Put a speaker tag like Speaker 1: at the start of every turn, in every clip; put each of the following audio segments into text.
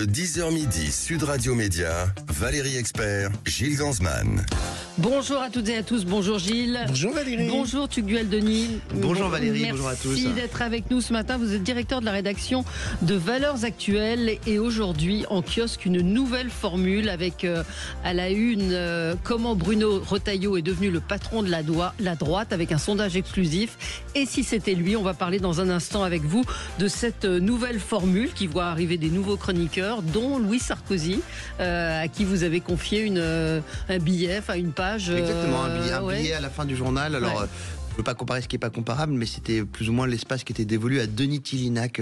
Speaker 1: 10h midi, Sud Radio Média, Valérie Expert, Gilles Gansman.
Speaker 2: Bonjour à toutes et à tous, bonjour Gilles.
Speaker 3: Bonjour Valérie.
Speaker 2: Bonjour Tugdual Denis.
Speaker 3: Bonjour Valérie, bonjour à tous.
Speaker 2: Merci d'être avec nous ce matin. Vous êtes directeur de la rédaction de Valeurs Actuelles et aujourd'hui en kiosque une nouvelle formule avec à la une comment Bruno Retailleau est devenu le patron de la droite avec un sondage exclusif. Et si c'était lui, on va parler dans un instant avec vous de cette nouvelle formule qui voit arriver des nouveaux chroniqueurs, dont Louis Sarkozy, à qui vous avez confié un billet, enfin une page.
Speaker 3: Exactement, un billet à la fin du journal. Alors,
Speaker 2: Ouais.
Speaker 3: je ne veux pas comparer ce qui n'est pas comparable, mais c'était plus ou moins l'espace qui était dévolu à Denis Tillinac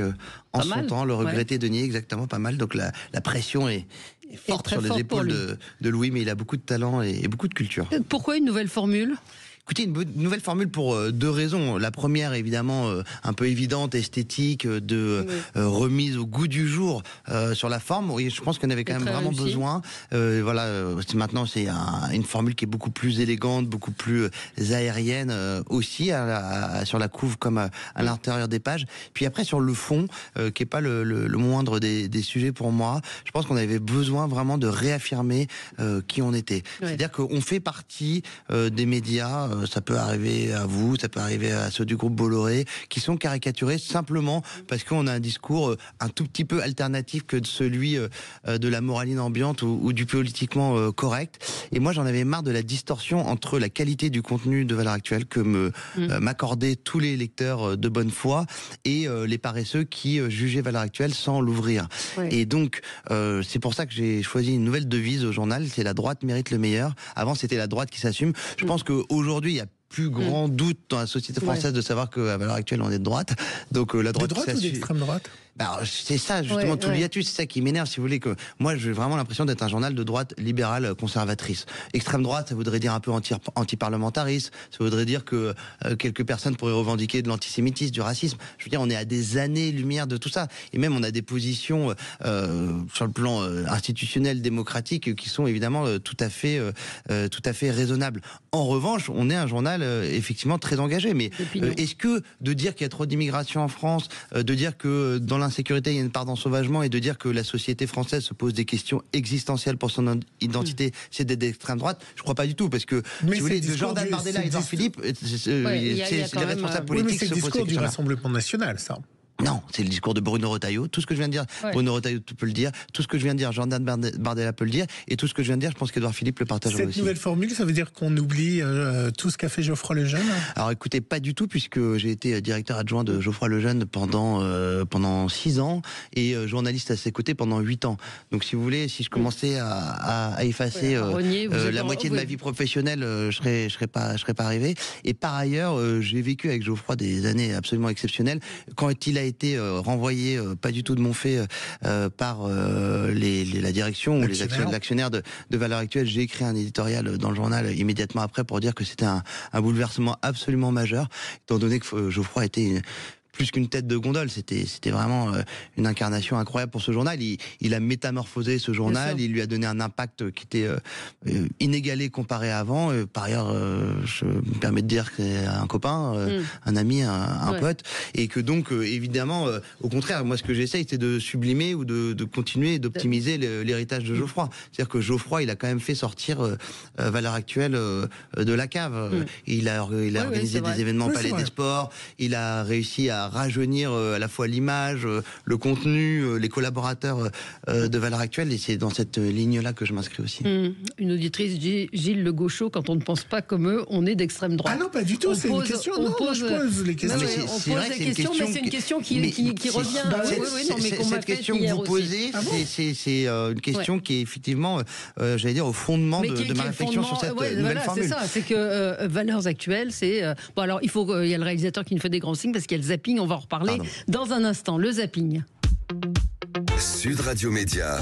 Speaker 3: en
Speaker 2: Pas
Speaker 3: son
Speaker 2: mal.
Speaker 3: temps, le regretté Denis, exactement, pas mal. Donc la pression est forte
Speaker 2: très
Speaker 3: sur les
Speaker 2: forte
Speaker 3: épaules
Speaker 2: pour
Speaker 3: de Louis, mais il a beaucoup de talent et beaucoup de culture.
Speaker 2: Pourquoi une nouvelle formule ?
Speaker 3: Écoutez, une nouvelle formule pour deux raisons. La première, évidemment, un peu évidente, esthétique, de remise au goût du jour sur la forme. Oui, je pense qu'on avait quand même
Speaker 2: très
Speaker 3: vraiment
Speaker 2: réussi.
Speaker 3: besoin. Maintenant, c'est une formule qui est beaucoup plus élégante, beaucoup plus aérienne aussi sur la couve comme à l'intérieur des pages. Puis après, sur le fond, qui est pas le moindre des sujets pour moi, je pense qu'on avait besoin vraiment de réaffirmer qui on était.
Speaker 2: Ouais.
Speaker 3: C'est-à-dire qu'on fait partie des médias. Ça peut arriver à vous, ça peut arriver à ceux du groupe Bolloré, qui sont caricaturés simplement parce qu'on a un discours un tout petit peu alternatif que celui de la moraline ambiante ou du politiquement correct. Et moi, j'en avais marre de la distorsion entre la qualité du contenu de Valeurs Actuelles que m'accordaient tous les lecteurs de bonne foi et les paresseux qui jugeaient Valeurs Actuelles sans l'ouvrir.
Speaker 2: Ouais.
Speaker 3: Et donc, c'est pour ça que j'ai choisi une nouvelle devise au journal, c'est la droite mérite le meilleur. Avant, c'était la droite qui s'assume. Je pense qu'aujourd'hui, il y a plus grand doute dans la société française de savoir qu'à Valeurs Actuelles, on est de droite. Donc la droite
Speaker 4: De droite ou d'extrême droite?
Speaker 3: c'est ça, justement, tout le hiatus, c'est ça qui m'énerve, si vous voulez, que moi, j'ai vraiment l'impression d'être un journal de droite libérale conservatrice. Extrême droite, ça voudrait dire un peu anti-parlementariste, ça voudrait dire que quelques personnes pourraient revendiquer de l'antisémitisme, du racisme. Je veux dire, on est à des années-lumière de tout ça. Et même, on a des positions sur le plan institutionnel, démocratique, qui sont évidemment tout à fait raisonnables. En revanche, on est un journal effectivement très engagé. Mais est-ce que de dire qu'il y a trop d'immigration en France, de dire que dans l'insécurité, il y a une part d'ensauvagement, et de dire que la société française se pose des questions existentielles pour son identité, c'est d'être d'extrême droite? Je crois pas du tout, parce que
Speaker 4: Mais
Speaker 3: si vous voulez, de Jordan Bardella et Édouard Philippe, les responsables
Speaker 4: Oui, mais
Speaker 3: politiques
Speaker 4: c'est
Speaker 3: se
Speaker 4: le
Speaker 3: posent ces
Speaker 4: discours du
Speaker 3: questions-là.
Speaker 4: Rassemblement national, ça.
Speaker 3: Non, c'est le discours de Bruno Retailleau. Tout ce que je viens de dire, Bruno Retailleau peut le dire. Tout ce que je viens de dire, Jordan Bardella peut le dire. Et tout ce que je viens de dire, je pense qu'Édouard Philippe le partagerait
Speaker 4: Cette
Speaker 3: aussi.
Speaker 4: nouvelle formule, ça veut dire qu'on oublie tout ce qu'a fait Geoffroy Lejeune?
Speaker 3: Alors écoutez, pas du tout, puisque j'ai été directeur adjoint de Geoffroy Lejeune pendant 6 ans et journaliste à ses côtés pendant 8 ans. Donc si vous voulez, si je commençais à effacer la moitié de ma vie professionnelle, je serais pas arrivé. Et par ailleurs, j'ai vécu avec Geoffroy des années absolument exceptionnelles. Quand il a été renvoyé, pas du tout de mon fait, par la direction ou l'actionnaire de Valeurs Actuelles, j'ai écrit un éditorial dans le journal immédiatement après pour dire que c'était un bouleversement absolument majeur, étant donné que Geoffroy était plus qu'une tête de gondole, c'était vraiment une incarnation incroyable pour ce journal. Il a métamorphosé ce journal, il lui a donné un impact qui était inégalé comparé à avant. Par ailleurs, je me permets de dire que c'est un copain, un ami, un pote, et que donc évidemment, au contraire, moi ce que j'essaye, c'est de sublimer ou de continuer d'optimiser l'héritage de Geoffroy. C'est-à-dire que Geoffroy, il a quand même fait sortir Valeurs Actuelles de la cave. Il a organisé des événements au Palais des Sports, il a réussi à rajeunir à la fois l'image, le contenu, les collaborateurs de Valeurs Actuelles, et c'est dans cette ligne-là que je m'inscris aussi.
Speaker 2: Une auditrice dit Gilles Le Gaucho, quand on ne pense pas comme eux, on est d'extrême droite.
Speaker 4: Ah non, pas du tout, c'est une question. Non, je pose les questions.
Speaker 2: On pose des questions, mais c'est une question qui revient.
Speaker 3: Cette question que vous posez, c'est une question qui est effectivement, j'allais dire, au fondement de ma réflexion sur cette nouvelle formule.
Speaker 2: C'est ça, c'est que Valeurs Actuelles, c'est... Bon alors, il y a le réalisateur qui nous fait des grands signes, parce qu'il y a le zapping, on va en reparler dans un instant. Le zapping.
Speaker 1: Sud Radio Média,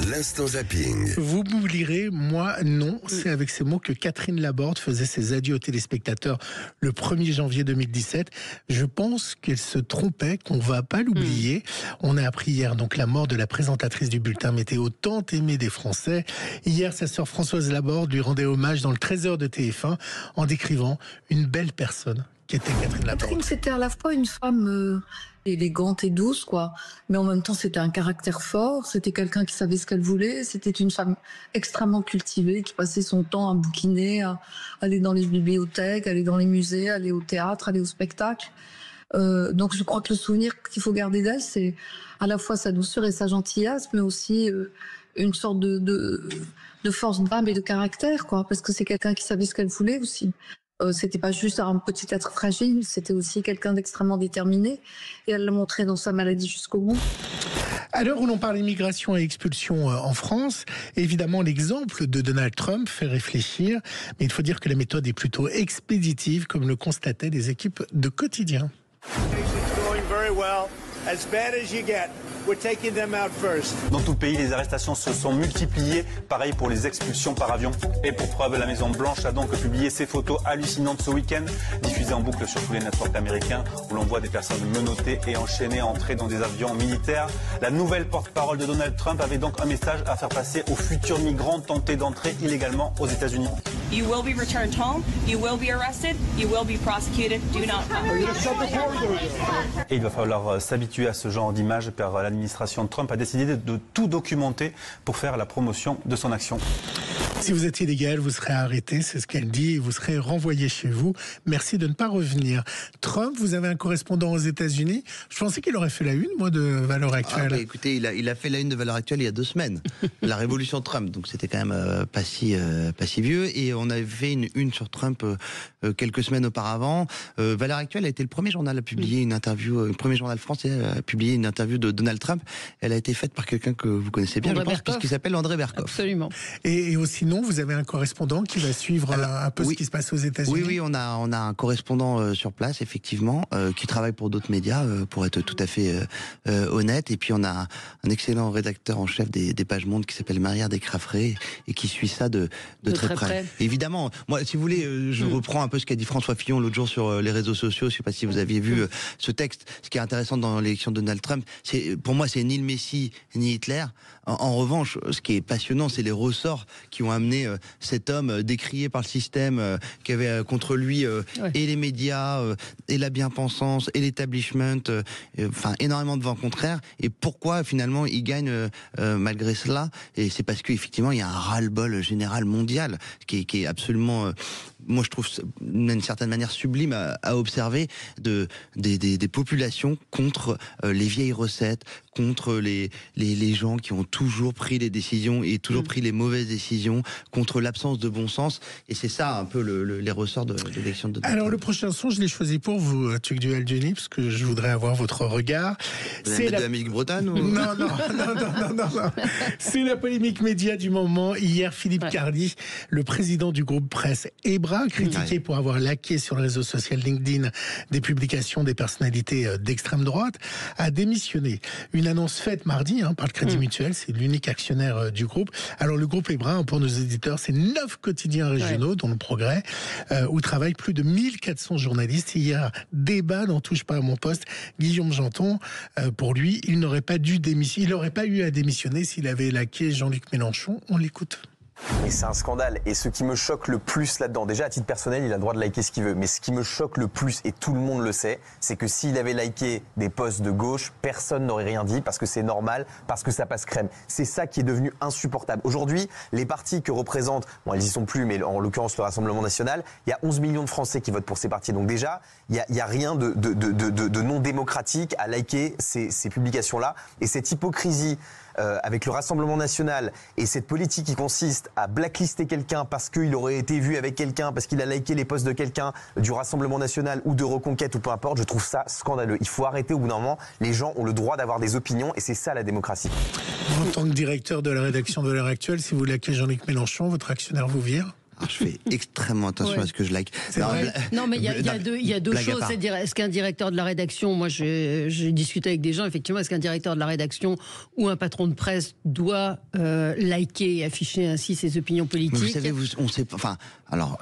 Speaker 1: l'instant zapping.
Speaker 4: Vous m'oublierez, moi non. C'est avec ces mots que Catherine Laborde faisait ses adieux aux téléspectateurs le 1er janvier 2017. Je pense qu'elle se trompait, qu'on va pas l'oublier. On a appris hier donc la mort de la présentatrice du bulletin météo tant aimée des Français. Hier, sa sœur Françoise Laborde lui rendait hommage dans le Trésor de TF1 en décrivant une belle personne qu'était Catherine Laborde.
Speaker 5: Catherine, c'était à la fois une femme élégante et douce, quoi. Mais en même temps, c'était un caractère fort. C'était quelqu'un qui savait ce qu'elle voulait. C'était une femme extrêmement cultivée, qui passait son temps à bouquiner, à aller dans les bibliothèques, aller dans les musées, aller au théâtre, aller au spectacle. Donc je crois que le souvenir qu'il faut garder d'elle, c'est à la fois sa douceur et sa gentillesse, mais aussi une sorte de force d'âme et de caractère, quoi. Parce que c'est quelqu'un qui savait ce qu'elle voulait aussi. C'était pas juste un petit être fragile, c'était aussi quelqu'un d'extrêmement déterminé. Et elle l'a montré dans sa maladie jusqu'au bout.
Speaker 4: À l'heure où l'on parle immigration et expulsion en France, évidemment l'exemple de Donald Trump fait réfléchir, mais il faut dire que la méthode est plutôt expéditive, comme le constataient les équipes de Quotidien.
Speaker 6: Dans tout le pays, les arrestations se sont multipliées. Pareil pour les expulsions par avion. Et pour preuve, la Maison-Blanche a donc publié ces photos hallucinantes ce week-end, diffusées en boucle sur tous les networks américains, où l'on voit des personnes menottées et enchaînées entrer dans des avions militaires. La nouvelle porte-parole de Donald Trump avait donc un message à faire passer aux futurs migrants tentés d'entrer illégalement aux États-Unis.
Speaker 7: You will be returned home, you will be arrested, you will be prosecuted, do not come.
Speaker 6: Et il va falloir s'habituer à ce genre d'image, car l'administration Trump a décidé de tout documenter pour faire la promotion de son action.
Speaker 4: Si vous êtes illégal, vous serez arrêté, c'est ce qu'elle dit, et vous serez renvoyé chez vous. Merci de ne pas revenir. Trump, vous avez un correspondant aux États-Unis. Je pensais qu'il aurait fait la une, moi, de Valeurs Actuelles.
Speaker 3: Ah, écoutez, il a fait la une de Valeurs Actuelles il y a 2 semaines. La révolution Trump, donc c'était quand même pas si vieux. Et on avait fait une une sur Trump quelques semaines auparavant. Valeurs Actuelles a été le premier journal à publier une interview, le premier journal français à publier une interview de Donald Trump. Elle a été faite par quelqu'un que vous connaissez bien,
Speaker 2: André
Speaker 3: je pense,
Speaker 2: Berkoff.
Speaker 3: puisqu'il s'appelle André Berkoff.
Speaker 2: Absolument.
Speaker 4: Et sinon, vous avez un correspondant qui va suivre un peu ce qui se passe aux États-Unis.
Speaker 3: Oui, on a un correspondant sur place, effectivement, qui travaille pour d'autres médias, pour être tout à fait honnête. Et puis on a un excellent rédacteur en chef des pages Monde qui s'appelle Maria Descraffré et qui suit ça de très près. Évidemment, moi, si vous voulez, je reprends un peu ce qu'a dit François Fillon l'autre jour sur les réseaux sociaux. Je sais pas si vous aviez vu ce texte. Ce qui est intéressant dans l'élection de Donald Trump, pour moi, c'est ni le Messie ni Hitler. En revanche, ce qui est passionnant, c'est les ressorts qui ont amené cet homme décrié par le système, qui avait contre lui et les médias, et la bien-pensance, et l'établishment, enfin énormément de vents contraires. Et pourquoi finalement il gagne malgré cela? Et c'est parce qu'effectivement il y a un ras-le-bol général mondial qui est absolument... moi je trouve d'une certaine manière sublime à observer des populations contre les vieilles recettes, contre les gens qui ont toujours pris les décisions et toujours pris les mauvaises décisions, contre l'absence de bon sens. Et c'est ça un peu les ressorts de l'élection de Donald
Speaker 4: Alors
Speaker 3: Trump.
Speaker 4: le prochain son, je l'ai choisi pour vous, Tuc Dual-Duni, parce que je voudrais avoir votre regard.
Speaker 3: C'est de la musique bretonne ou...
Speaker 4: Non. C'est la polémique média du moment. Hier, Philippe Carly, le président du groupe presse EBRA, critiqué pour avoir laqué sur le réseau social LinkedIn des publications des personnalités d'extrême droite, a démissionné. Une annonce faite mardi par le Crédit Mutuel, c'est l'unique actionnaire du groupe. Alors le groupe EBRA, pour nos éditeurs, c'est 9 quotidiens régionaux, dont le Progrès, où travaillent plus de 1400 journalistes. Hier, débat n'en touche pas à mon poste. Guillaume Janton, pour lui, il n'aurait pas dû démissionner, il n'aurait pas eu à démissionner s'il avait laqué Jean-Luc Mélenchon. On l'écoute.
Speaker 8: Mais c'est un scandale. Et ce qui me choque le plus là-dedans, déjà à titre personnel, il a le droit de liker ce qu'il veut. Mais ce qui me choque le plus, et tout le monde le sait, c'est que s'il avait liké des posts de gauche, personne n'aurait rien dit parce que c'est normal, parce que ça passe crème. C'est ça qui est devenu insupportable. Aujourd'hui, les partis que représentent, bon, elles y sont plus, mais en l'occurrence le Rassemblement National, il y a 11 millions de Français qui votent pour ces partis. Donc déjà, il y a rien de non démocratique à liker ces publications-là. Et cette hypocrisie avec le Rassemblement National et cette politique qui consiste à blacklister quelqu'un parce qu'il aurait été vu avec quelqu'un, parce qu'il a liké les posts de quelqu'un du Rassemblement National ou de Reconquête ou peu importe, je trouve ça scandaleux. Il faut arrêter au bout d'un moment, les gens ont le droit d'avoir des opinions et c'est ça la démocratie.
Speaker 4: En tant que directeur de la rédaction de l'heure actuelle, si vous laquez Jean-Luc Mélenchon, votre actionnaire vous vire?
Speaker 3: Alors, je fais extrêmement attention à ce que je like.
Speaker 2: Non, mais il y a deux choses. C'est-à-dire, est-ce qu'un directeur de la rédaction, moi j'ai discuté avec des gens, effectivement, est-ce qu'un directeur de la rédaction ou un patron de presse doit liker et afficher ainsi ses opinions politiques?
Speaker 3: Mais vous savez, on sait pas. Enfin, alors,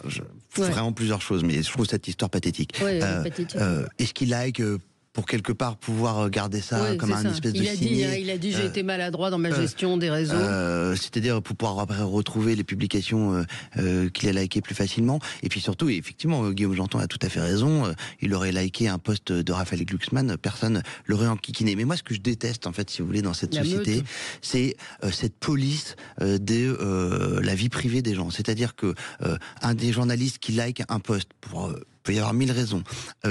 Speaker 3: vraiment plusieurs choses, mais je trouve cette histoire pathétique.
Speaker 2: Pathétique.
Speaker 3: Est-ce qu'il like pour quelque part pouvoir garder ça comme un espèce de signet.
Speaker 2: Il a dit j'ai été maladroit dans ma gestion des réseaux.
Speaker 3: C'est-à-dire pour pouvoir après retrouver les publications qu'il a likées plus facilement. Et puis surtout, effectivement, Guillaume Janton a tout à fait raison. Il aurait liké un post de Raphaël Glucksmann, personne l'aurait enquiquiné. Mais moi, ce que je déteste, en fait, si vous voulez, dans cette société, c'est cette police de la vie privée des gens. C'est-à-dire que un des journalistes qui like un post pour peut y avoir 1000 raisons.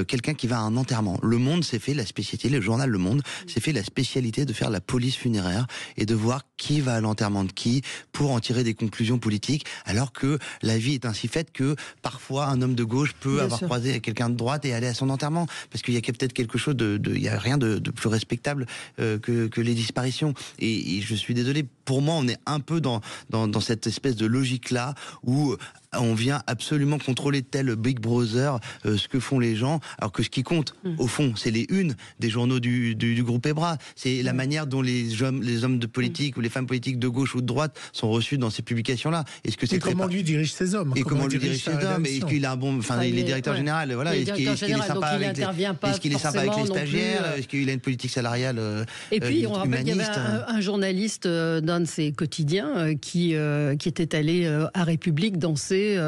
Speaker 3: Quelqu'un qui va à un enterrement. Le Monde s'est fait la spécialité, le journal Le Monde s'est fait la spécialité de faire la police funéraire et de voir qui va à l'enterrement de qui pour en tirer des conclusions politiques, alors que la vie est ainsi faite que parfois un homme de gauche peut avoir croisé quelqu'un de droite et aller à son enterrement, parce qu'il y a peut-être quelque chose il y a rien de plus respectable que les disparitions. Et je suis désolé, pour moi, on est un peu dans cette espèce de logique-là où on vient absolument contrôler tel Big Brother ce que font les gens, alors que ce qui compte, au fond, c'est les unes des journaux du groupe Ebra. C'est la manière dont les hommes de politique ou les femmes politiques de gauche ou de droite sont reçus dans ces publications-là. Est-ce que c'est
Speaker 4: comment lui dirige ses hommes?
Speaker 3: Et comment lui dirige ses hommes? Est-ce qu'il a un bon... Enfin, il est directeur général, voilà. Est-ce qu'il est sympa avec les stagiaires? Est-ce qu'il a une politique salariale
Speaker 2: Et puis, on rappelle qu'il y avait un journaliste d'un de ses quotidiens qui était allé à République danser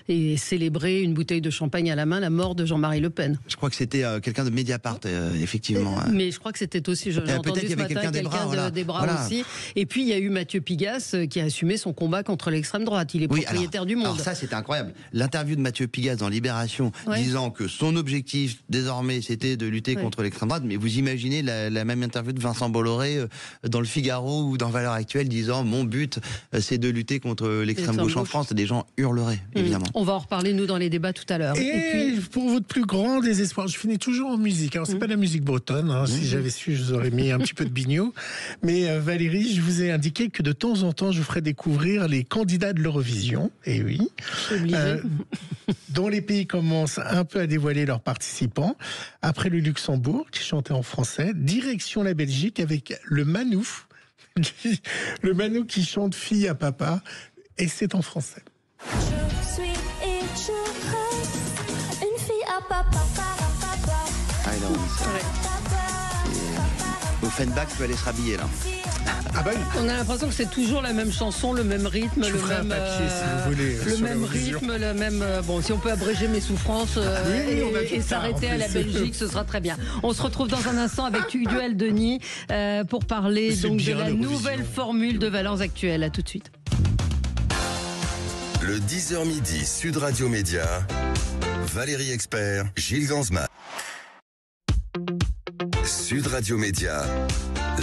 Speaker 2: et célébrer une bouteille de champagne à la main la mort de Jean-Marie Le Pen.
Speaker 3: Je crois que c'était quelqu'un de Mediapart, effectivement.
Speaker 2: Mais je crois que c'était aussi, j'ai entendu ce matin, quelqu'un des bras aussi. Et puis il y a eu Mathieu Pigasse qui a assumé son combat contre l'extrême droite. Il est propriétaire du Monde.
Speaker 3: Alors ça, c'était incroyable. L'interview de Mathieu Pigasse dans Libération, disant que son objectif désormais c'était de lutter contre l'extrême droite. Mais vous imaginez la même interview de Vincent Bolloré dans Le Figaro ou dans Valeurs Actuelles, disant mon but c'est de lutter contre l'extrême gauche en France. Des gens hurleraient, évidemment.
Speaker 2: On va en reparler nous dans les débats tout à l'heure.
Speaker 4: Et puis, pour votre plus grand désespoir, je finis toujours en musique. Alors c'est pas de la musique bretonne. Si j'avais su, je vous aurais mis un petit peu de bignou. Mais Valérie, je vous ai indiqué que de temps en temps, je vous ferai découvrir les candidats de l'Eurovision. Et oui. Dont les pays commencent un peu à dévoiler leurs participants. Après le Luxembourg, qui chantait en français, direction la Belgique avec le Manouf. Le Manouf qui chante Fille à papa. Et c'est en français.
Speaker 9: Je suis et je reste une fille à papa.
Speaker 3: Ah non, Offenbach peut aller se rhabiller là.
Speaker 4: Ah bah oui.
Speaker 2: On a l'impression que c'est toujours la même chanson, le même rythme, le même rythme, le même. Bon, si on peut abréger mes souffrances et s'arrêter à la Belgique, ce sera très bien. On se retrouve dans un instant avec Tugdual Denis pour parler donc de la nouvelle formule de Valeurs Actuelles. À tout de suite.
Speaker 1: Le 10h midi, Sud Radio Média, Valérie Expert, Gilles Gansman. Sud Radio Média,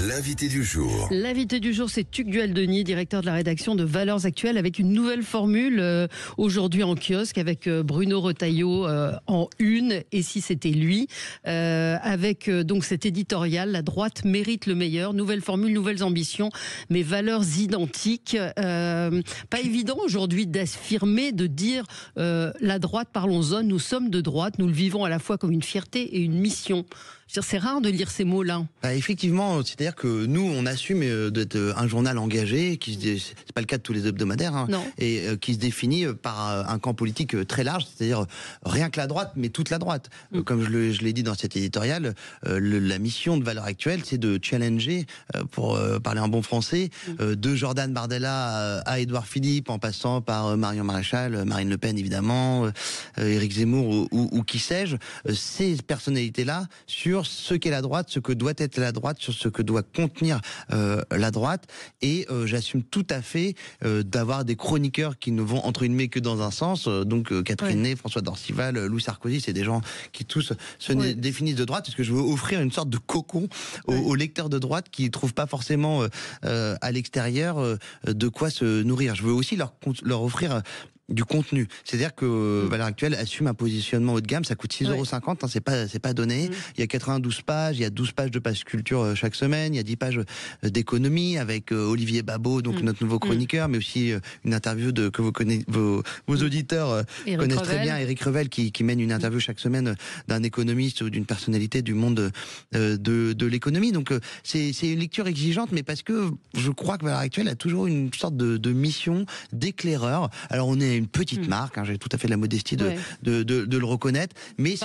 Speaker 1: l'invité du jour.
Speaker 2: L'invité du jour, c'est Tugdual Denis, directeur de la rédaction de Valeurs Actuelles, avec une nouvelle formule aujourd'hui en kiosque, avec Bruno Retailleau en une, et si c'était lui, avec donc cet éditorial, la droite mérite le meilleur, nouvelle formule, nouvelles ambitions, mais valeurs identiques. Pas évident aujourd'hui d'affirmer, de dire la droite, parlons-en, nous sommes de droite, nous le vivons à la fois comme une fierté et une mission. C'est rare de lire ces mots-là.
Speaker 3: Effectivement, c'est-à-dire que nous, on assume d'être un journal engagé, c'est pas le cas de tous les hebdomadaires, et qui se définit par un camp politique très large, c'est-à-dire rien que la droite, mais toute la droite. Comme je l'ai dit dans cet éditorial, la mission de Valeurs Actuelles, c'est de challenger, pour parler un bon français, de Jordan Bardella à Édouard Philippe, en passant par Marion Maréchal, Marine Le Pen évidemment, Éric Zemmour ou qui sais-je, ces personnalités-là sur ce qu'est la droite, ce que doit être la droite, sur ce que doit contenir la droite. Et j'assume tout à fait d'avoir des chroniqueurs qui ne vont entre guillemets que dans un sens. Donc Catherine Ney, François Dorcival, Louis Sarkozy, c'est des gens qui tous se définissent de droite, parce que je veux offrir une sorte de cocon aux lecteurs de droite qui ne trouvent pas forcément à l'extérieur de quoi se nourrir. Je veux aussi leur offrir du contenu. C'est-à-dire que Valeurs Actuelles assume un positionnement haut de gamme, ça coûte 6,50 €, c'est pas donné. Il y a 92 pages, il y a 12 pages de pages culture chaque semaine, il y a 10 pages d'économie avec Olivier Babot, donc notre nouveau chroniqueur, mais aussi une interview que vous connaissez, vos auditeurs connaissent très bien, Éric Revel, qui mène une interview chaque semaine d'un économiste ou d'une personnalité du monde de l'économie. Donc c'est une lecture exigeante, mais parce que je crois que Valeurs Actuelles a toujours une sorte de mission d'éclaireur. Alors on est est une petite marque, j'ai tout à fait la modestie de le reconnaître. Mais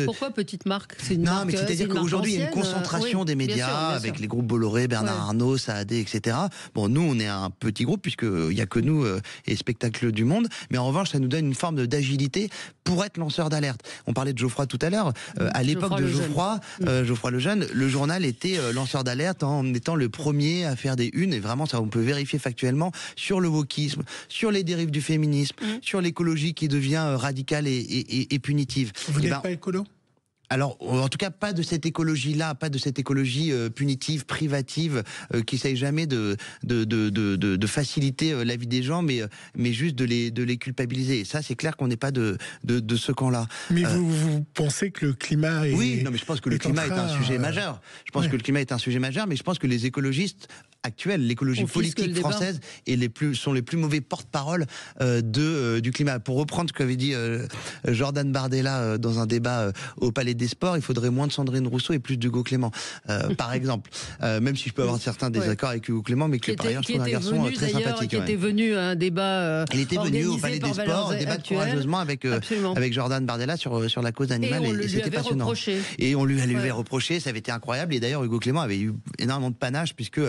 Speaker 2: pourquoi petite marque? C'est une
Speaker 3: non,
Speaker 2: marque,
Speaker 3: mais c'est-à-dire qu'aujourd'hui, il y a une concentration des médias, bien sûr. Avec les groupes Bolloré, Bernard Arnault, Saadé, etc. Bon, nous, on est un petit groupe, puisqu'il n'y a que nous et Spectacle du Monde. Mais en revanche, ça nous donne une forme d'agilité pour être lanceur d'alerte. On parlait de Geoffroy tout à l'heure. À l'époque de Geoffroy Lejeune, le journal était lanceur d'alerte en étant le premier à faire des unes. Et vraiment, ça, on peut vérifier factuellement sur le wokisme, sur les dérives du féminisme, sur l'écologie qui devient radicale et punitive.
Speaker 4: Vous n'êtes pas écolo ?
Speaker 3: Alors, en tout cas, pas de cette écologie-là, pas de cette écologie punitive, privative, qui essaye jamais de faciliter la vie des gens, mais juste de les culpabiliser. Et ça, c'est clair qu'on n'est pas de ce camp-là.
Speaker 4: Mais vous pensez que le climat est...
Speaker 3: Oui, non, mais je pense que le climat est un sujet majeur. Je pense que le climat est un sujet majeur, mais je pense que les écologistes actuels, l'écologie politique française, sont les plus mauvais porte-parole du climat. Pour reprendre ce qu'avait dit Jordan Bardella dans un débat au Palais des Sports, il faudrait moins de Sandrine Rousseau et plus d'Hugo Clément, par exemple. Même si je peux avoir certains désaccords avec Hugo Clément, mais que par ailleurs, je trouve un garçon très sympathique.
Speaker 2: Qui était venu à un débat
Speaker 3: il était venu au Palais des Sports débattre courageusement avec Jordan Bardella sur la cause animale, et c'était passionnant. Et on lui avait reproché, ça avait été incroyable. Et d'ailleurs, Hugo Clément avait eu énormément de panache, puisque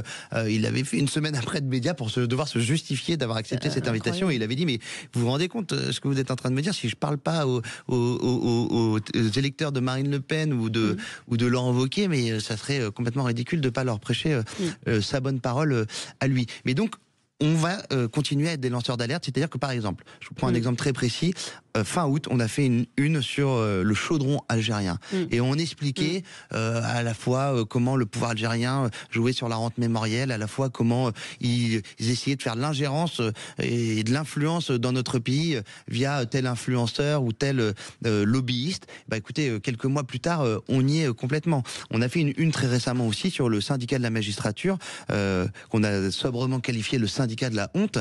Speaker 3: il avait fait une semaine après de médias pour devoir se justifier d'avoir accepté cette invitation. Et il avait dit, mais vous vous rendez compte ce que vous êtes en train de me dire? Si je parle pas aux électeurs de Marine Le Pen ou de Laurent Wauquiez, mais ça serait complètement ridicule de pas leur prêcher sa bonne parole à lui. Mais donc, on va continuer à être des lanceurs d'alerte. C'est-à-dire que, par exemple, je vous prends un exemple très précis, fin août, on a fait une sur le chaudron algérien. Et on expliquait à la fois comment le pouvoir algérien jouait sur la rente mémorielle, à la fois comment ils essayaient de faire de l'ingérence et de l'influence dans notre pays via tel influenceur ou tel lobbyiste. Bah écoutez, quelques mois plus tard, on y est complètement. On a fait une très récemment aussi sur le syndicat de la magistrature, qu'on a sobrement qualifié le syndicat de la honte,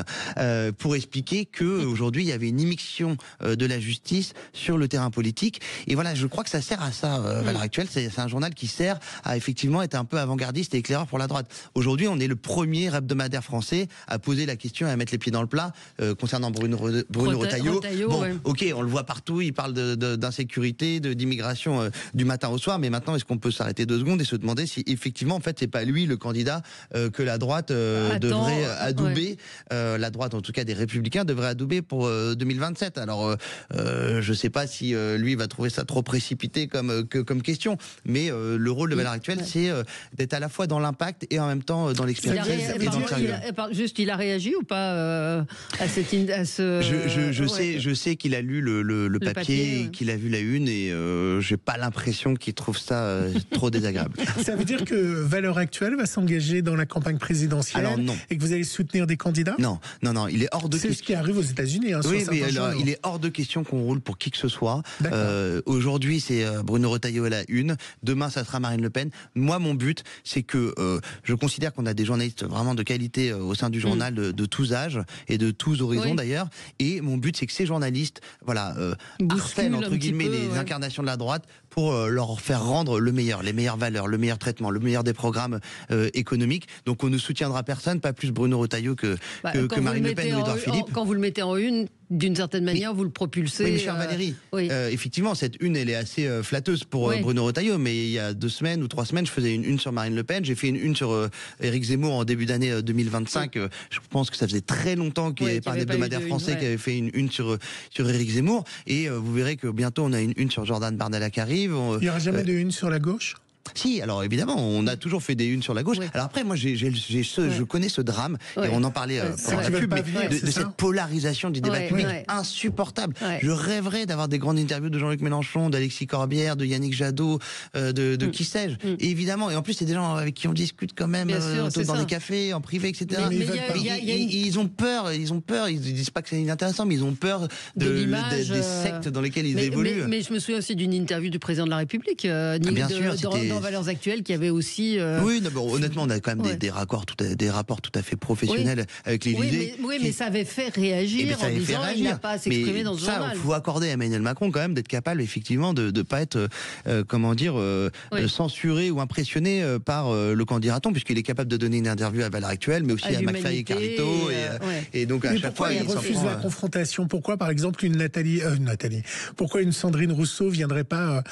Speaker 3: pour expliquer que aujourd'hui il y avait une immixtion de la justice sur le terrain politique. Et voilà, je crois que ça sert à ça à l'heure actuelle. C'est un journal qui sert à effectivement être un peu avant-gardiste et éclaireur pour la droite. Aujourd'hui, on est le premier hebdomadaire français à poser la question et à mettre les pieds dans le plat concernant Bruno Retailleau. Bon, ok, on le voit partout, il parle d'insécurité, d'immigration du matin au soir, mais maintenant, est-ce qu'on peut s'arrêter 2 secondes et se demander si effectivement, en fait, c'est pas lui le candidat que la droite devrait adouber, la droite, en tout cas des Républicains, devrait adouber pour 2027. Alors, je sais pas si lui va trouver ça trop précipité comme question, mais le rôle de Valeurs Actuelles, c'est d'être à la fois dans l'impact et en même temps dans l'expertise et dans le sérieux.
Speaker 2: Juste, il a réagi ou pas à ce...
Speaker 3: Je sais qu'il a lu le papier et qu'il a vu la une, et j'ai pas l'impression qu'il trouve ça trop désagréable.
Speaker 4: Ça veut dire que Valeurs Actuelles va s'engager dans la campagne présidentielle?
Speaker 3: Alors non.
Speaker 4: Et que vous allez soutenir des candidats?
Speaker 3: Non, il est hors de question.
Speaker 4: C'est ce qui arrive aux États-Unis.
Speaker 3: Oui, mais alors, il est hors de question qu'on roule pour qui que ce soit. Aujourd'hui, c'est Bruno Retailleau à la une. Demain, ça sera Marine Le Pen. Moi, mon but, c'est que je considère qu'on a des journalistes vraiment de qualité au sein du journal, de tous âges et de tous horizons d'ailleurs. Et mon but, c'est que ces journalistes, harcèlent entre guillemets les incarnations de la droite pour leur faire rendre le meilleur, les meilleures valeurs, le meilleur traitement, le meilleur des programmes économiques. Donc on ne soutiendra personne, pas plus Bruno Retailleau que Marine Le Pen ou Édouard Philippe.
Speaker 2: Quand vous le mettez en une, d'une certaine manière, vous le propulsez.
Speaker 3: Oui, mais chère Valérie, effectivement, cette une, elle est assez flatteuse pour Bruno Retailleau, mais il y a 2 semaines ou 3 semaines, je faisais une sur Marine Le Pen, j'ai fait une sur Éric Zemmour en début d'année 2025. Je pense que ça faisait très longtemps qu'il n'y avait pas un hebdomadaire français qui avait fait une sur Éric Zemmour, et vous verrez que bientôt on a une sur Jordan Bardella qui arrive.
Speaker 4: Il n'y aura jamais de une sur la gauche?
Speaker 3: Si, alors évidemment, on a toujours fait des unes sur la gauche. Alors après, moi, je connais ce drame, et on en parlait pendant la pub, de cette polarisation du débat public insupportable. Je rêverais d'avoir des grandes interviews de Jean-Luc Mélenchon, d'Alexis Corbière, de Yannick Jadot, de qui sais-je. Et évidemment, et en plus, c'est des gens avec qui on discute quand même dans des cafés, en privé, etc. Ils ont peur, ils disent pas que c'est inintéressant, mais ils ont peur des sectes dans lesquelles ils évoluent.
Speaker 2: Mais je me souviens aussi d'une interview du président de la République,
Speaker 3: bien sûr,
Speaker 2: Valeurs Actuelles qui avait aussi.
Speaker 3: Oui, non, bon, honnêtement, on a quand même des rapports tout à fait professionnels avec l'Élysée.
Speaker 2: Mais ça avait fait réagir en disant il n'a pas à s'exprimer dans ce journal.
Speaker 3: Il faut accorder à Emmanuel Macron quand même d'être capable effectivement de ne pas être censuré ou impressionné par le candidaton, puisqu'il est capable de donner une interview à Valeurs Actuelles, mais aussi à McFly et Carlito, et donc à chaque fois
Speaker 4: il refuse la confrontation. Pourquoi par exemple pourquoi une Sandrine Rousseau viendrait pas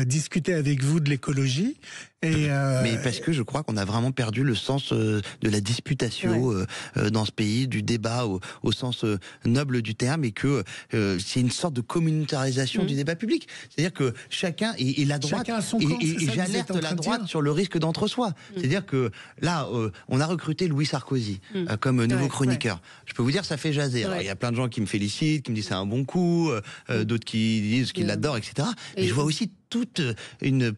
Speaker 4: discuter avec vous de l'écologie?
Speaker 3: Mais parce que je crois qu'on a vraiment perdu le sens de la disputation dans ce pays, du débat au sens noble du terme, et que c'est une sorte de communautarisation du débat public. C'est-à-dire que chacun et la droite, et j'alerte la droite sur le risque d'entre-soi. C'est-à-dire que là, on a recruté Louis Sarkozy comme nouveau chroniqueur. Je peux vous dire, ça fait jaser. Alors, il y a plein de gens qui me félicitent, qui me disent c'est un bon coup, d'autres qui disent qu'ils l'adorent, etc. Mais je vois aussi toute un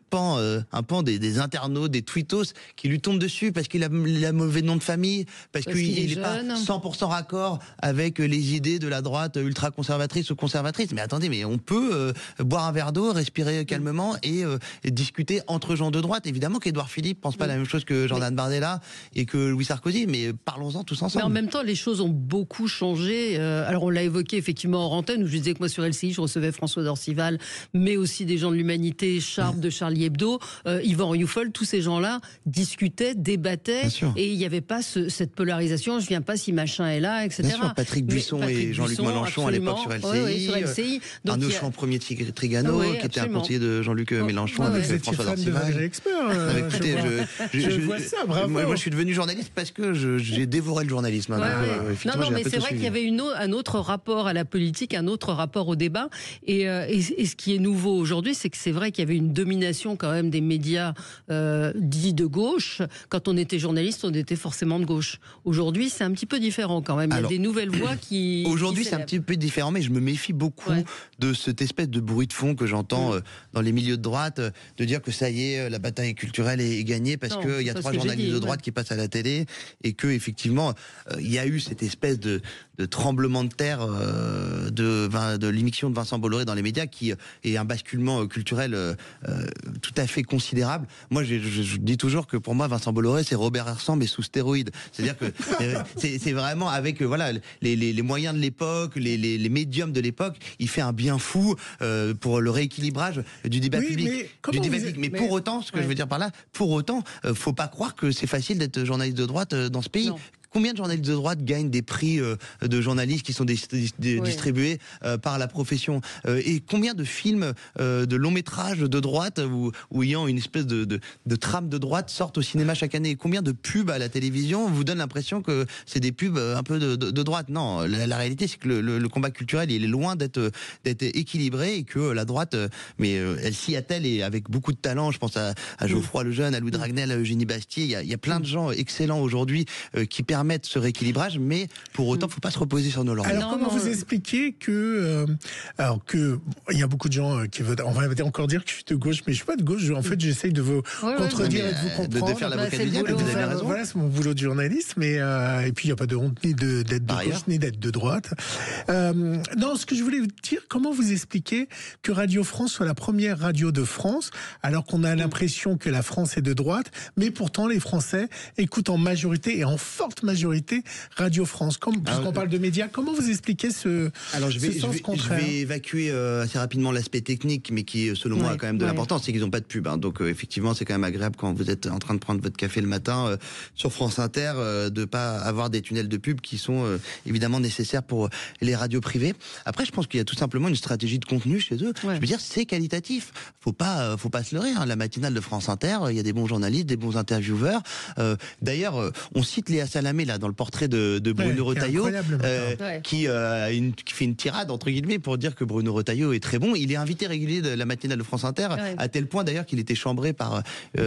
Speaker 3: pan des internautes, des tweetos qui lui tombent dessus parce qu'il a mauvais nom de famille, parce qu'il n'est pas 100% raccord avec les idées de la droite ultra-conservatrice ou conservatrice. Mais attendez, mais on peut boire un verre d'eau, respirer calmement et discuter entre gens de droite. Évidemment qu'Édouard Philippe pense pas la même chose que Jordan Bardella et que Louis Sarkozy, mais parlons-en tous ensemble.
Speaker 2: Mais en même temps, les choses ont beaucoup changé. Alors on l'a évoqué effectivement en antenne, où je disais que moi sur LCI, je recevais François Dorcival, mais aussi des gens de l'Humanité, Sharp de Charlie Hebdo, Yvan Rioufol, tous ces gens-là discutaient, débattaient, et il n'y avait pas cette polarisation, je viens pas si machin est là, etc.
Speaker 3: Bien sûr, Patrick Buisson et Jean-Luc Mélenchon à l'époque sur LCI, Arnaud Champ-Premier Trigano, qui était un conseiller de Jean-Luc Mélenchon avec François Dorcival. Écoutez,
Speaker 4: je vois ça, bravo.
Speaker 3: Moi, je suis devenu journaliste parce que j'ai dévoré le journalisme.
Speaker 2: Non, mais c'est vrai qu'il y avait un autre rapport à la politique, un autre rapport au débat, et ce qui est nouveau aujourd'hui, c'est que c'est vrai qu'il y avait une domination quand même des médias dits de gauche. Quand on était journaliste, on était forcément de gauche. Aujourd'hui, c'est un petit peu différent quand même. Il y a des nouvelles voix qui...
Speaker 3: Aujourd'hui, c'est un petit peu différent, mais je me méfie beaucoup de cette espèce de bruit de fond que j'entends dans les milieux de droite, de dire que ça y est, la bataille culturelle est gagnée parce qu'il y a 3 journalistes de droite qui passent à la télé, et que effectivement, il y a eu cette espèce de tremblement de terre de l'émission de Vincent Bolloré dans les médias, qui est un basculement culturel tout à fait considérable. Moi, je dis toujours que pour moi, Vincent Bolloré, c'est Robert Hersan, mais sous stéroïdes. C'est-à-dire que c'est vraiment avec les moyens de l'époque, les médiums de l'époque, il fait un bien fou pour le rééquilibrage du débat public. Mais pour autant, ce que je veux dire par là, faut pas croire que c'est facile d'être journaliste de droite dans ce pays. Non. Combien de journalistes de droite gagnent des prix de journalistes qui sont distribués par la profession, et combien de films de longs métrages de droite où ayant une espèce de trame de droite sortent au cinéma chaque année, et combien de pubs à la télévision vous donnent l'impression que c'est des pubs un peu de droite. Non, la réalité, c'est que le combat culturel, il est loin d'être équilibré, et que la droite, elle s'y attelle, et avec beaucoup de talent. Je pense à Geoffroy Lejeune, à Louis Dragnel, à Eugénie Bastier. Il y a plein de gens excellents aujourd'hui qui permettent ce rééquilibrage, mais pour autant, il ne faut pas se reposer sur nos lauriers.
Speaker 4: Alors, comment vous expliquez que il y a beaucoup de gens qui veulent, on va encore dire que je suis de gauche, mais je ne suis pas de gauche. En fait, j'essaye de vous contredire et de vous comprendre.
Speaker 3: De faire l'avocat du diable, vous avez raison.
Speaker 4: Voilà, c'est mon boulot de journaliste, mais et puis il n'y a pas de honte ni d'être de gauche ni d'être de droite. Non, ce que je voulais vous dire, comment vous expliquez que Radio France soit la première radio de France, alors qu'on a l'impression que la France est de droite, mais pourtant les Français écoutent en majorité et en forte majorité Radio France. Puisqu'on parle de médias, comment vous expliquez ce sens contraire?
Speaker 3: Je vais évacuer assez rapidement l'aspect technique, mais qui, selon moi, a quand même de l'importance, c'est qu'ils n'ont pas de pub. Donc, effectivement, c'est quand même agréable quand vous êtes en train de prendre votre café le matin sur France Inter, de pas avoir des tunnels de pub qui sont évidemment nécessaires pour les radios privées. Après, je pense qu'il y a tout simplement une stratégie de contenu chez eux. Je veux dire, c'est qualitatif. Faut pas se leurrer. La matinale de France Inter, il y a des bons journalistes, des bons intervieweurs. D'ailleurs, on cite Léa Salamé là dans le portrait de Bruno Retailleau, qui fait une tirade entre guillemets pour dire que Bruno Retailleau est très bon. Il est invité régulier de la matinale de France Inter, à tel point d'ailleurs qu'il était chambré par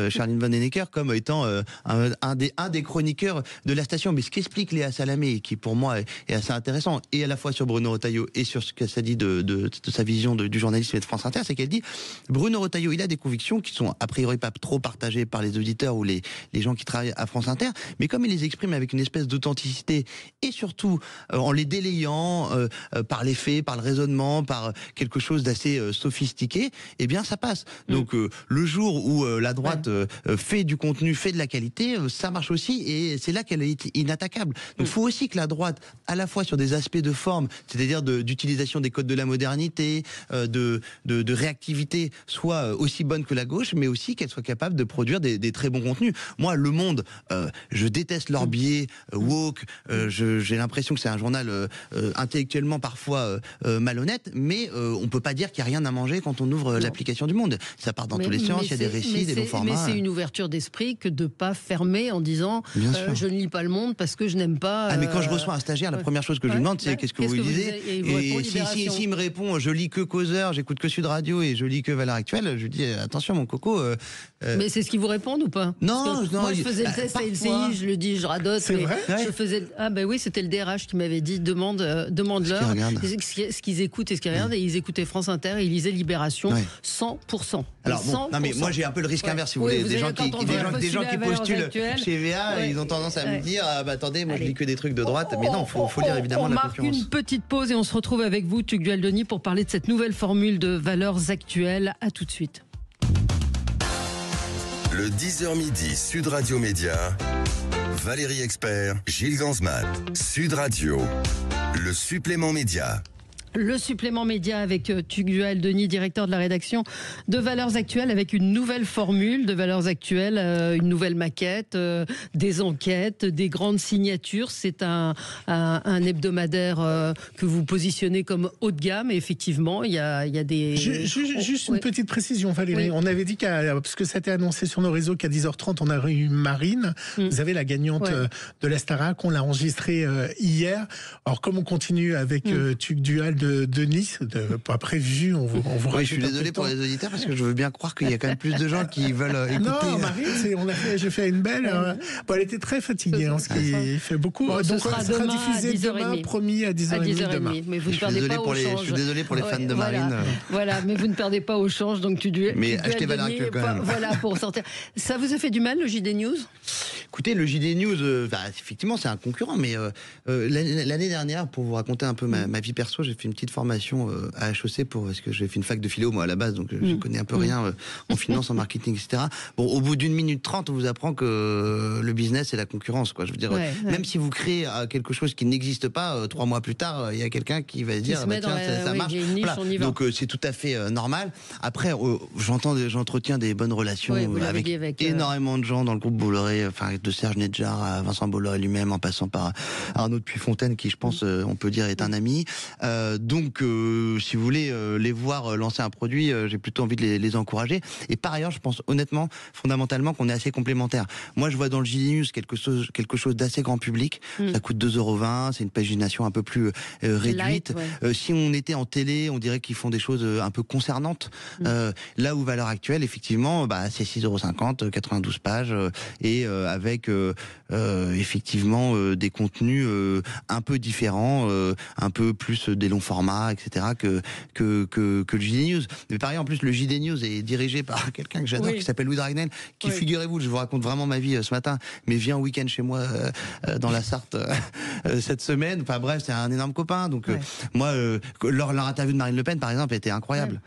Speaker 3: Charline Van Hennecker comme étant un des chroniqueurs de la station. Mais ce qu'explique Léa Salamé, qui pour moi est assez intéressant, et à la fois sur Bruno Retailleau et sur ce que ça dit de sa vision du journalisme et de France Inter, c'est qu'elle dit Bruno Retailleau, il a des convictions qui sont a priori pas trop partagées par les auditeurs ou les gens qui travaillent à France Inter, mais comme il les exprime avec une espèce d'authenticité et surtout en les délayant par les faits, par le raisonnement, par quelque chose d'assez sophistiqué, eh bien ça passe. Donc le jour où la droite fait du contenu, fait de la qualité, ça marche aussi et c'est là qu'elle est inattaquable. Donc il faut aussi que la droite, à la fois sur des aspects de forme, c'est-à-dire d'utilisation des codes de la modernité, de réactivité, soit aussi bonne que la gauche, mais aussi qu'elle soit capable de produire des très bons contenus. Moi, Le Monde, je déteste leur biais woke, j'ai l'impression que c'est un journal intellectuellement parfois malhonnête, mais on peut pas dire qu'il n'y a rien à manger quand on ouvre l'application du Monde. Ça part dans tous les sens, il y a des récits, des longs formats.
Speaker 2: Mais c'est une ouverture d'esprit que de pas fermer en disant je ne lis pas Le Monde parce que je n'aime pas...
Speaker 3: Ah mais quand je reçois un stagiaire, la première chose que je lui demande, c'est qu'est-ce que vous lisez ? Et s'il me répond, je lis que Causeur, j'écoute que Sud Radio et je lis que Valeurs Actuelles, je lui dis attention mon coco.
Speaker 2: Mais c'est ce qu'ils vous répondent ou pas ?
Speaker 3: Non,
Speaker 2: moi je faisais le test à LCI, je le dis, je radote.
Speaker 4: C'est vrai ?
Speaker 2: Je faisais... Ah ben oui, c'était le DRH qui m'avait dit demande-leur ce qu'ils écoutent et ce qu'ils regardent, et ils écoutaient France Inter et ils lisaient Libération 100%.
Speaker 3: Alors bon, non mais moi j'ai un peu le risque inverse si vous voulez, des gens qui postulent chez VA, ils ont tendance à me dire attendez, moi je lis que des trucs de droite, mais non, faut lire évidemment la concurrence.
Speaker 2: On marque une petite pause et on se retrouve avec vous, Tugdual Denis, pour parler de cette nouvelle formule de Valeurs Actuelles. À tout de suite.
Speaker 1: Le 10h midi, Sud Radio Média, Valérie Expert, Gilles Gansman, Sud Radio, le supplément média.
Speaker 2: Le supplément média avec Tugdual Denis, directeur de la rédaction de Valeurs Actuelles, avec une nouvelle formule de Valeurs Actuelles, une nouvelle maquette, des enquêtes, des grandes signatures. C'est un hebdomadaire que vous positionnez comme haut de gamme. Et effectivement, il y a des...
Speaker 4: Juste une petite précision, Valérie. On avait dit parce que ça a été annoncé sur nos réseaux qu'à 10h30, on a eu Marine. Vous avez la gagnante de la Starac. On l'a enregistrée hier. Alors, comme on continue avec Tugdual de Nice, pas prévu, on vous
Speaker 3: je suis désolé pour les auditeurs parce que je veux bien croire qu'il y a quand même plus de gens qui veulent écouter.
Speaker 4: Non, Marine, j'ai fait une belle. Elle était très fatiguée, ce qui fait beaucoup.
Speaker 2: Bon,
Speaker 4: donc,
Speaker 2: ce sera
Speaker 4: diffusé demain, promis à 10h30 demain.
Speaker 2: Mais vous ne perdez pas au change.
Speaker 3: Je suis désolé pour les fans de Marine.
Speaker 2: Voilà, mais vous ne perdez pas au change, donc
Speaker 3: mais achetez Valeurs Actuelles quand même.
Speaker 2: Voilà, pour sortir. Ça vous a fait du mal, le JD News ?
Speaker 3: Écoutez, le JD News, effectivement, c'est un concurrent, mais l'année dernière, pour vous raconter un peu ma vie perso, j'ai fait une petite formation à HEC parce que j'ai fait une fac de philo, moi, à la base, donc je connais un peu rien en finance, en marketing, etc. Bon, au bout d'1 minute 30, on vous apprend que le business, c'est la concurrence, quoi. Je veux dire, même si vous créez quelque chose qui n'existe pas, 3 mois plus tard, il y a quelqu'un qui va se dire, ça marche. Voilà. Donc, c'est tout à fait normal. Après, j'entretiens des bonnes relations avec énormément de gens dans le groupe Bolloré, de Serge Nedjar à Vincent Bolloré lui-même, en passant par Arnaud de Puyfontaine, qui, je pense, on peut dire, est un ami. Donc, si vous voulez les voir lancer un produit, j'ai plutôt envie de les encourager. Et par ailleurs, je pense honnêtement, fondamentalement, qu'on est assez complémentaires. Moi, je vois dans le JD News quelque chose d'assez grand public. Ça coûte 2,20 €, c'est une pagination un peu plus réduite. Si on était en télé, on dirait qu'ils font des choses un peu concernantes. Là où Valeurs Actuelles, effectivement, c'est 6,50 €, 92 pages, et avec effectivement des contenus un peu différents, un peu plus des longs formats, etc., que le JD News. Mais pareil, en plus, le JD News est dirigé par quelqu'un que j'adore, qui s'appelle Louis Dragnel, qui, figurez-vous, je vous raconte vraiment ma vie ce matin, mais vient au week-end chez moi dans la Sarthe cette semaine. Enfin bref, c'est un énorme copain. Donc moi, leur interview de Marine Le Pen, par exemple, était incroyable.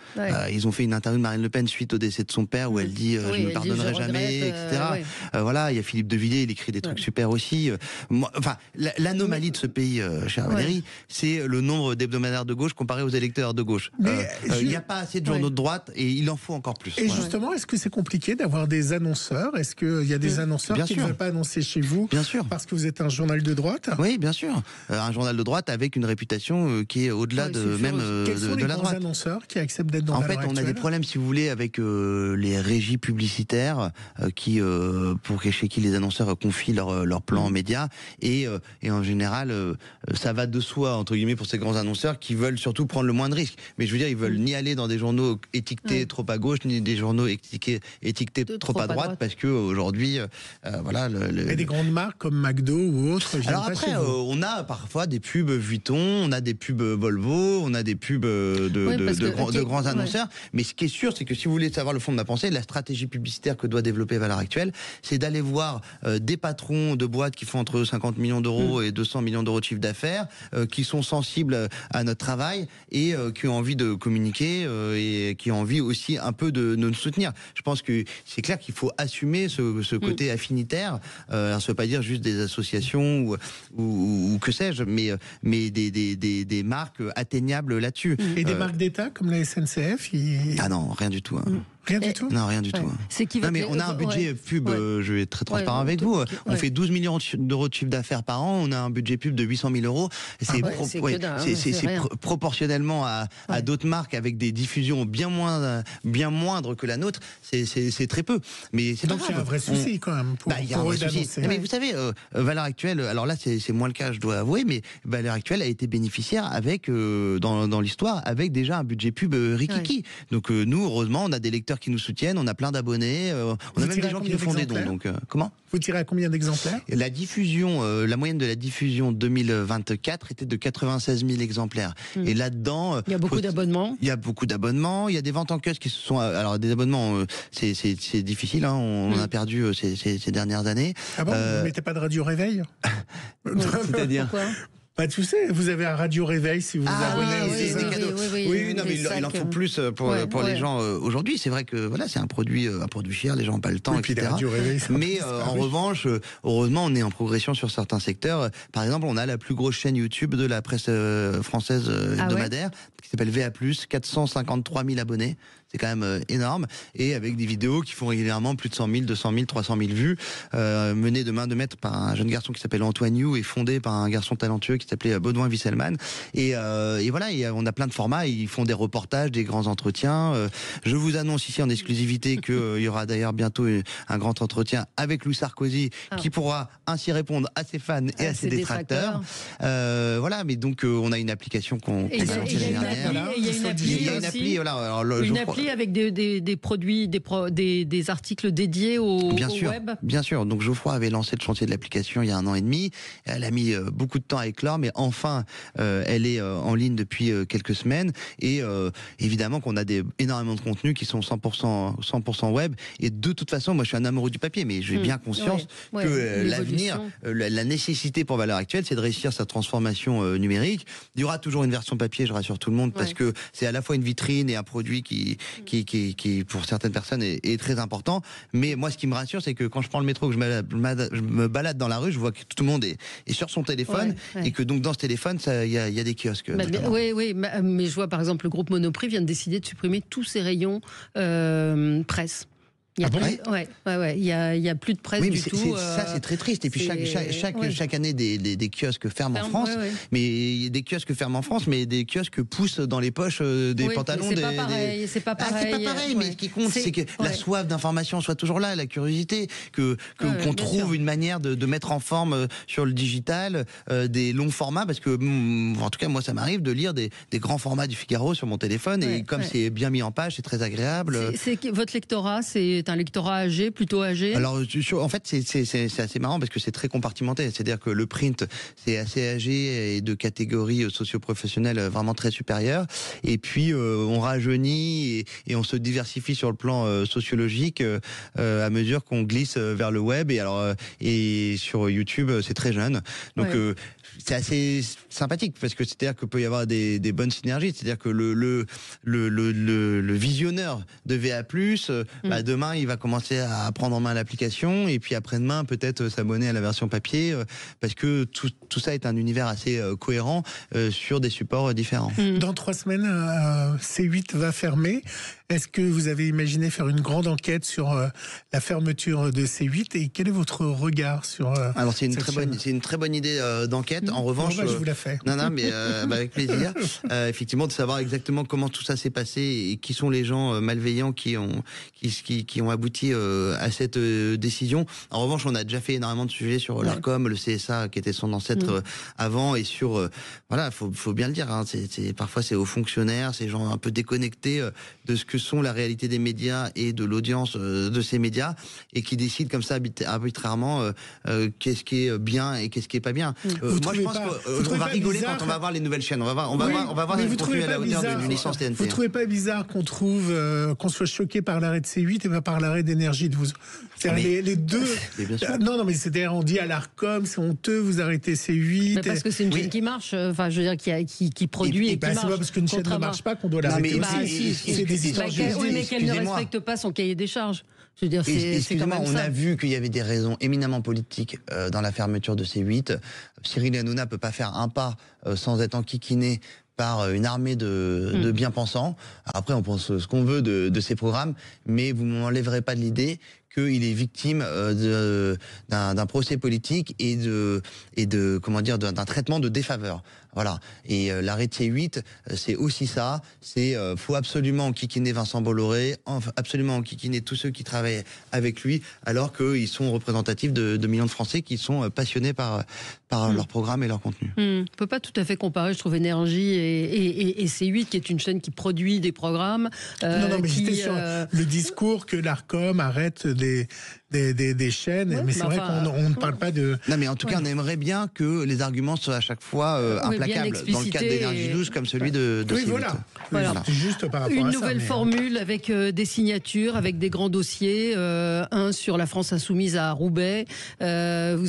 Speaker 3: Ils ont fait une interview de Marine Le Pen suite au décès de son père, où elle dit je ne pardonnerai jamais, etc. Voilà, il y a Philippe de Villiers, il écrit des trucs super aussi. L'anomalie de ce pays, chère Valérie, c'est le nombre d'hebdomadaires de gauche comparé aux électeurs de gauche. Il n'y a pas assez de journaux de droite et il en faut encore plus.
Speaker 4: Et justement, est-ce que c'est compliqué d'avoir des annonceurs ? Est-ce qu'il y a des annonceurs qui ne veulent pas annoncer chez vous ?
Speaker 3: Bien sûr.
Speaker 4: Parce que vous êtes un journal de droite ?
Speaker 3: Oui, bien sûr. Un journal de droite avec une réputation qui est au-delà de la droite.
Speaker 4: Quels sont les grands annonceurs qui acceptent d'être dans Valeurs Actuelles ?
Speaker 3: En fait, on a des problèmes, si vous voulez, avec les régies publicitaires chez qui les annonceurs confient leur plan média. Et en général, ça va de soi, entre guillemets, pour ces grands annonceurs qui veulent surtout prendre le moins de risques. Mais je veux dire, ils veulent ni aller dans des journaux étiquetés trop à gauche, ni des journaux étiquetés trop à droite, parce que aujourd'hui, voilà.
Speaker 4: Et des grandes marques comme McDo ou autres.
Speaker 3: Alors après, on a parfois des pubs Vuitton, on a des pubs Volvo, on a des pubs de grands annonceurs. Mais ce qui est sûr, c'est que si vous voulez savoir le fond de ma pensée, la stratégie publicitaire que doit développer Valeurs Actuelles, c'est d'aller voir des patrons de boîtes qui font entre 50 millions d'euros et 200 millions d'euros de chiffre d'affaires, qui sont sensibles à notre travail et qui ont envie de communiquer et qui ont envie aussi un peu de nous soutenir. Je pense que c'est clair qu'il faut assumer ce côté affinitaire. Ça ne veut pas dire juste des associations ou que sais-je, mais des marques atteignables là-dessus.
Speaker 4: Et des marques d'État comme la SNCF
Speaker 3: Ah non, rien du tout.
Speaker 4: Rien du tout.
Speaker 3: Non, rien du tout.
Speaker 2: C'est qui va
Speaker 3: mais on a un budget pub, je vais être très transparent avec vous. On fait 12 millions d'euros de chiffre d'affaires par an, on a un budget pub de 800 000 euros. C'est proportionnellement à d'autres marques avec des diffusions bien moindres que la nôtre, c'est très peu. Mais c'est
Speaker 4: donc il y a un vrai souci quand même pour eux d'annoncer.
Speaker 3: Mais vous savez, Valeurs Actuelles, alors là c'est moins le cas, je dois avouer, mais Valeurs Actuelles a été bénéficiaire avec dans l'histoire avec déjà un budget pub rikiki. Donc nous, heureusement, on a des lecteurs qui nous soutiennent, on a plein d'abonnés, on a même des gens qui nous font des dons. Donc comment ?
Speaker 4: Vous tirez à combien d'exemplaires ?
Speaker 3: La diffusion, la moyenne de la diffusion 2024 était de 96 000 exemplaires. Et là-dedans,
Speaker 2: il y a beaucoup d'abonnements.
Speaker 3: Il y a beaucoup d'abonnements. Il y a des ventes en kiosque qui se sont. Alors des abonnements, c'est difficile. Hein, on a perdu ces dernières années.
Speaker 4: Ah bon ? Vous mettez pas de radio réveil ?
Speaker 3: C'est-à-dire ?
Speaker 4: Bah, tu sais, vous avez un radio réveil si vous vous abonnez aux cadeaux.
Speaker 3: Oui, non, mais il en faut plus pour les gens aujourd'hui. C'est vrai que voilà, c'est un produit cher, les gens n'ont pas le temps, etc. Mais en revanche, heureusement, on est en progression sur certains secteurs. Par exemple, on a la plus grosse chaîne YouTube de la presse française hebdomadaire qui s'appelle VA+, 453 000 abonnés. C'est quand même énorme. Et avec des vidéos qui font régulièrement plus de 100 000, 200 000, 300 000 vues, menées de main de maître par un jeune garçon qui s'appelle Antoine You et fondé par un garçon talentueux qui s'appelait Baudouin Wisselman. Et voilà, on a plein de formats. Ils font des reportages, des grands entretiens. Je vous annonce ici en exclusivité qu'il y aura d'ailleurs bientôt un grand entretien avec Louis Sarkozy qui pourra ainsi répondre à ses fans et à ses détracteurs. Voilà, mais donc on a une application qu'on a sortie l'année dernière.
Speaker 2: Il y a une appli,
Speaker 3: voilà.
Speaker 2: Une appli avec des produits, des articles dédiés au web.
Speaker 3: Bien sûr. Donc Geoffroy avait lancé le chantier de l'application il y a 1 an et demi. Elle a mis beaucoup de temps à éclore, mais enfin, elle est en ligne depuis quelques semaines. Et évidemment qu'on a énormément de contenus qui sont 100% web. Et de toute façon, moi je suis un amoureux du papier, mais j'ai bien conscience que l'avenir, la nécessité pour Valeurs Actuelles, c'est de réussir sa transformation numérique. Il y aura toujours une version papier, je rassure tout le monde, parce que c'est à la fois une vitrine et un produit qui pour certaines personnes est très important. Mais moi, ce qui me rassure, c'est que quand je prends le métro, que je me balade dans la rue, je vois que tout le monde est sur son téléphone et que donc dans ce téléphone, il y a des kiosques.
Speaker 2: Oui, mais je vois par exemple le groupe Monoprix vient de décider de supprimer tous ses rayons presse. Il y a plus de presse du tout.
Speaker 3: Ça, c'est très triste. Et puis chaque année, des kiosques ferment en France. Mais des kiosques ferment en France, mais des kiosques poussent dans les poches des pantalons.
Speaker 2: C'est pas pareil. C'est pas pareil.
Speaker 3: Mais ce qui compte, c'est que la soif d'information soit toujours là, la curiosité, qu'on trouve une manière de mettre en forme sur le digital des longs formats, parce que en tout cas, moi, ça m'arrive de lire des grands formats du Figaro sur mon téléphone, et comme c'est bien mis en page, c'est très agréable.
Speaker 2: Votre lectorat, c'est un lectorat âgé, plutôt âgé ?
Speaker 3: Alors, en fait, c'est assez marrant parce que c'est très compartimenté. C'est-à-dire que le print, c'est assez âgé et de catégorie socio-professionnelle vraiment très supérieure. Et puis, on rajeunit et on se diversifie sur le plan sociologique à mesure qu'on glisse vers le web. Et sur YouTube, c'est très jeune. Donc, c'est assez sympathique parce que c'est-à-dire qu'il peut y avoir des bonnes synergies. C'est-à-dire que le visionneur de VA+, demain, il va commencer à prendre en main l'application et puis après-demain, peut-être s'abonner à la version papier parce que tout ça est un univers assez cohérent sur des supports différents.
Speaker 4: Dans 3 semaines, C8 va fermer. Est-ce que vous avez imaginé faire une grande enquête sur la fermeture de C8 et quel est votre regard sur
Speaker 3: Alors c'est une très bonne idée d'enquête. En revanche,
Speaker 4: je vous la fais.
Speaker 3: Non, mais avec plaisir. Effectivement, de savoir exactement comment tout ça s'est passé et qui sont les gens malveillants qui ont abouti à cette décision. En revanche, on a déjà fait énormément de sujets sur l'Arcom, le CSA qui était son ancêtre avant, et sur voilà, faut bien le dire. Hein, parfois c'est aux fonctionnaires, ces gens un peu déconnectés de ce que que sont la réalité des médias et de l'audience de ces médias, et qui décide comme ça arbitrairement qu'est-ce qui est bien et qu'est-ce qui est pas bien. Moi, je pense qu'on va rigoler quand on va voir les nouvelles chaînes. On va voir des contenus à la hauteur d'une licence TNT.
Speaker 4: Vous trouvez pas bizarre qu'on soit choqué par l'arrêt de C8 et pas par l'arrêt d'Énergie de vous? Les deux. Non, mais c'est-à-dire, on dit à l'Arcom, c'est honteux, vous arrêtez C8.
Speaker 2: Mais parce que c'est une chaîne qui marche, enfin, je veux dire, qui produit et qui marche.
Speaker 4: C'est pas parce qu'une chaîne ne marche pas qu'on doit l'arrêter.
Speaker 2: C'est des histoires juridiques. Mais qu'elle ne respecte pas son cahier des charges. Je veux dire, c'est quand même
Speaker 3: on a vu qu'il y avait des raisons éminemment politiques dans la fermeture de C8. Cyril Hanouna ne peut pas faire un pas sans être enquiquiné par une armée de bien-pensants. Après, on pense ce qu'on veut de ces programmes, mais vous ne m'enlèverez pas de l'idée qu'il est victime d'un procès politique et d'un traitement de défaveur. Voilà. Et l'arrêt de C8, c'est aussi ça. C'est faut absolument enquiquiner Vincent Bolloré, absolument enquiquiner tous ceux qui travaillent avec lui, alors qu'ils sont représentatifs de millions de Français qui sont passionnés par leur programme et leur contenu.
Speaker 2: On ne peut pas tout à fait comparer, je trouve, Énergie et C8, qui est une chaîne qui produit des programmes.
Speaker 4: Non, mais j'étais sur le discours que l'Arcom arrête des chaînes, mais c'est vrai qu'on ne parle pas de...
Speaker 3: Non, mais en tout cas, on aimerait bien que les arguments soient à chaque fois implacables, dans le cadre d'Énergie 12 comme celui de C8.
Speaker 2: Voilà.
Speaker 4: Juste par rapport
Speaker 2: une
Speaker 4: à
Speaker 2: nouvelle formule avec des signatures, avec des grands dossiers, un sur la France insoumise à Roubaix. Vous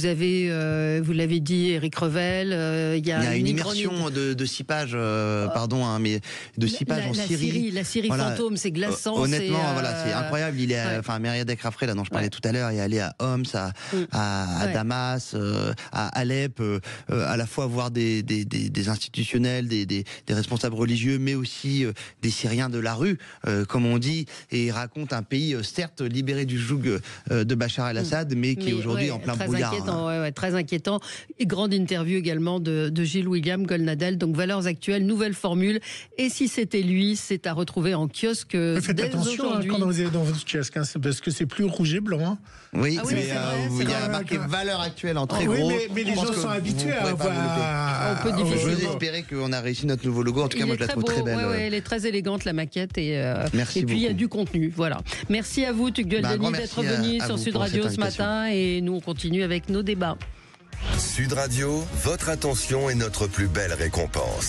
Speaker 2: l'avez dit, Éric Revel. Il y a une
Speaker 3: immersion de 6 pages, mais de 6 pages en Syrie.
Speaker 2: La Syrie fantôme, c'est glaçant.
Speaker 3: Honnêtement, c'est incroyable. Myriad Akrafré, dont je parlais tout à l'heure, est allé à Homs, à Damas, à Alep, à la fois voir des institutionnels, des responsables religieux, mais aussi des Syriens de la rue, comme on dit, et il raconte un pays, certes, libéré du joug de Bachar el-Assad, mais qui est aujourd'hui en plein brouillard.
Speaker 2: Très inquiétant. Et grande interview également de Gilles William Goldnadel. Donc, valeurs actuelles, nouvelle formule. Et si c'était lui, c'est à retrouver en kiosque.
Speaker 4: Faites attention quand vous allez dans votre kiosque, parce que c'est plus rouge et blanc.
Speaker 3: Oui, mais il y a marqué valeurs actuelles en très gros.
Speaker 4: Mais les gens sont habitués à voir.
Speaker 2: On peut difficilement.
Speaker 3: J'ose espérer qu'on a réussi notre nouveau logo. En tout cas, moi, je la trouve très belle.
Speaker 2: Elle est très élégante, la maquette.
Speaker 3: Merci
Speaker 2: et puis, il y a
Speaker 3: beaucoup.
Speaker 2: du contenu. Voilà. Merci à vous, Tugdual Denis, d'être venu sur Sud Radio ce matin. Et nous, on continue avec nos débats.
Speaker 1: Sud Radio, votre attention est notre plus belle récompense.